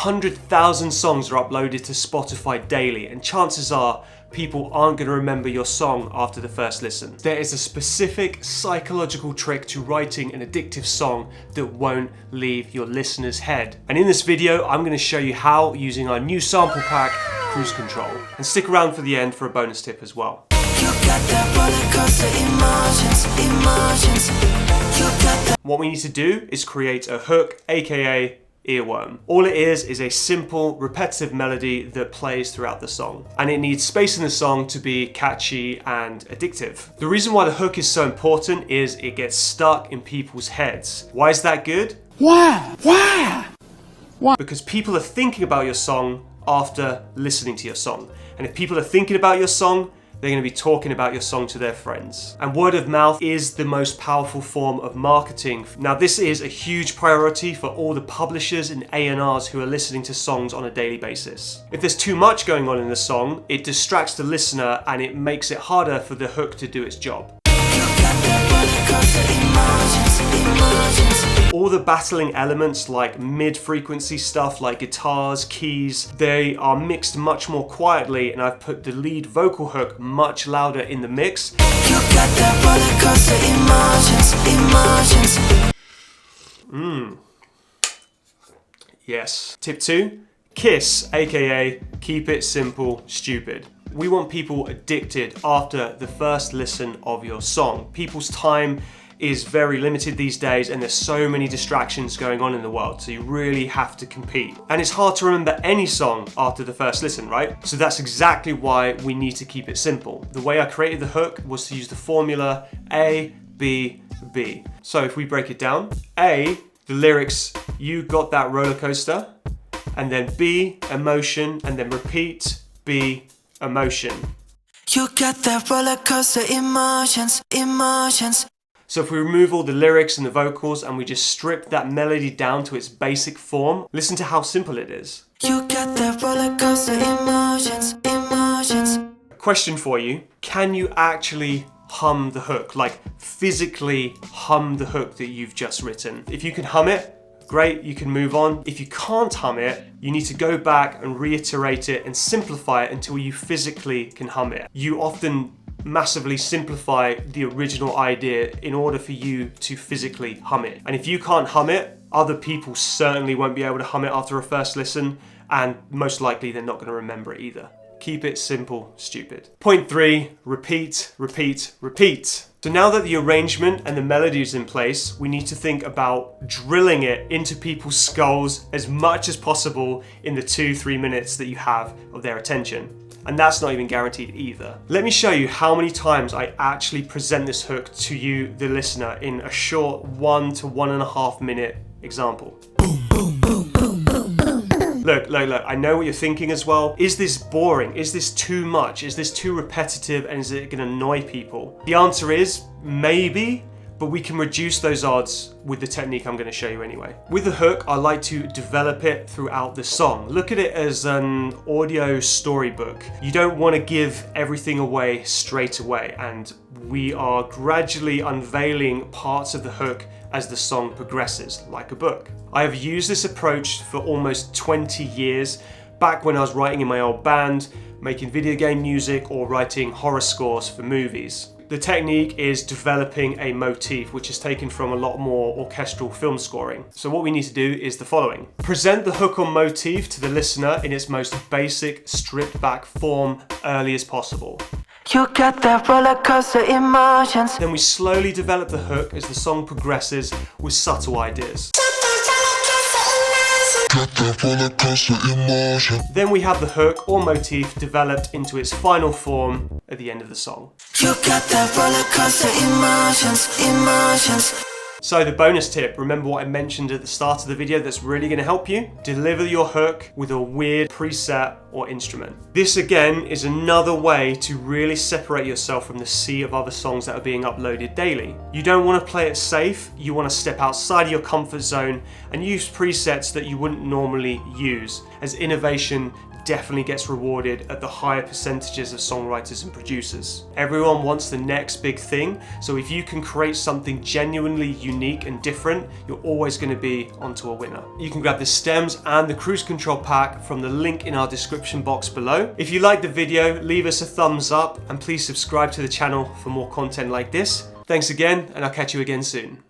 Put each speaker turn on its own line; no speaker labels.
100,000 songs are uploaded to Spotify daily, and chances are people aren't going to remember your song after the first listen. There is a specific psychological trick to writing an addictive song that won't leave your listener's head. And in this video, I'm going to show you how using our new sample pack, Cruise Control. And stick around for the end for a bonus tip as well. What we need to do is create a hook, aka Earworm. All it is a simple, repetitive melody that plays throughout the song. And it needs space in the song to be catchy and addictive. The reason why the hook is so important is it gets stuck in people's heads. Why is that good? Why? Because people are thinking about your song after listening to your song. And if people are thinking about your song, they're going to be talking about your song to their friends. And word of mouth is the most powerful form of marketing. Now, this is a huge priority for all the publishers and A&Rs who are listening to songs on a daily basis. If there's too much going on in the song, it distracts the listener and it makes it harder for the hook to do its job. All the battling elements like mid-frequency stuff like guitars, keys, they are mixed much more quietly, and I've put the lead vocal hook much louder in the mix. Yes. Tip 2, K.I.S.S, aka keep it simple, stupid. We want people addicted after the first listen of your song. People's time is very limited these days and there's so many distractions going on in the world, so you really have to compete. And it's hard to remember any song after the first listen, right? So that's exactly why we need to keep it simple. The way I created the hook was to use the formula A, B, B. So if we break it down, A, the lyrics, you got that roller coaster, and then B, emotion, and then repeat, B, emotion. You got that roller coaster emotions. So if we remove all the lyrics and the vocals and we just strip that melody down to its basic form, listen to how simple it is. You got that roller coaster emotions. Question for you, can you actually hum the hook? Like physically hum the hook that you've just written? If you can hum it, great, you can move on. If you can't hum it, you need to go back and reiterate it and simplify it until you physically can hum it. You often massively simplify the original idea in order for you to physically hum it. And if you can't hum it, other people certainly won't be able to hum it after a first listen, and most likely they're not going to remember it either. Keep it simple, stupid. Point 3, repeat. So now that the arrangement and the melody is in place, we need to think about drilling it into people's skulls as much as possible in the 2-3 minutes that you have of their attention. And that's not even guaranteed either. Let me show you how many times I actually present this hook to you, the listener, in a short 1 to 1.5 minute example. Look, I know what you're thinking as well. Is this boring? Is this too much? Is this too repetitive, and is it gonna annoy people? The answer is maybe, but we can reduce those odds with the technique I'm gonna show you anyway. With the hook, I like to develop it throughout the song. Look at it as an audio storybook. You don't wanna give everything away straight away, and we are gradually unveiling parts of the hook as the song progresses, like a book. I have used this approach for almost 20 years, back when I was writing in my old band, making video game music, or writing horror scores for movies. The technique is developing a motif, which is taken from a lot more orchestral film scoring. So what we need to do is the following. Present the hook or motif to the listener in its most basic, stripped back form early as possible. You got that roller coaster emotions. Then we slowly develop the hook as the song progresses with subtle ideas. Then we have the hook or motif developed into its final form at the end of the song. You got that roller coaster emotions. So the bonus tip, remember what I mentioned at the start of the video that's really going to help you? Deliver your hook with a weird preset or instrument. This again is another way to really separate yourself from the sea of other songs that are being uploaded daily. You don't want to play it safe, you want to step outside of your comfort zone and use presets that you wouldn't normally use, as innovation definitely gets rewarded at the higher percentages of songwriters and producers. Everyone wants the next big thing, so if you can create something genuinely unique and different, you're always going to be onto a winner. You can grab the stems and the cruise control pack from the link in our description box below. If you liked the video, leave us a thumbs up and please subscribe to the channel for more content like this. Thanks again, and I'll catch you again soon.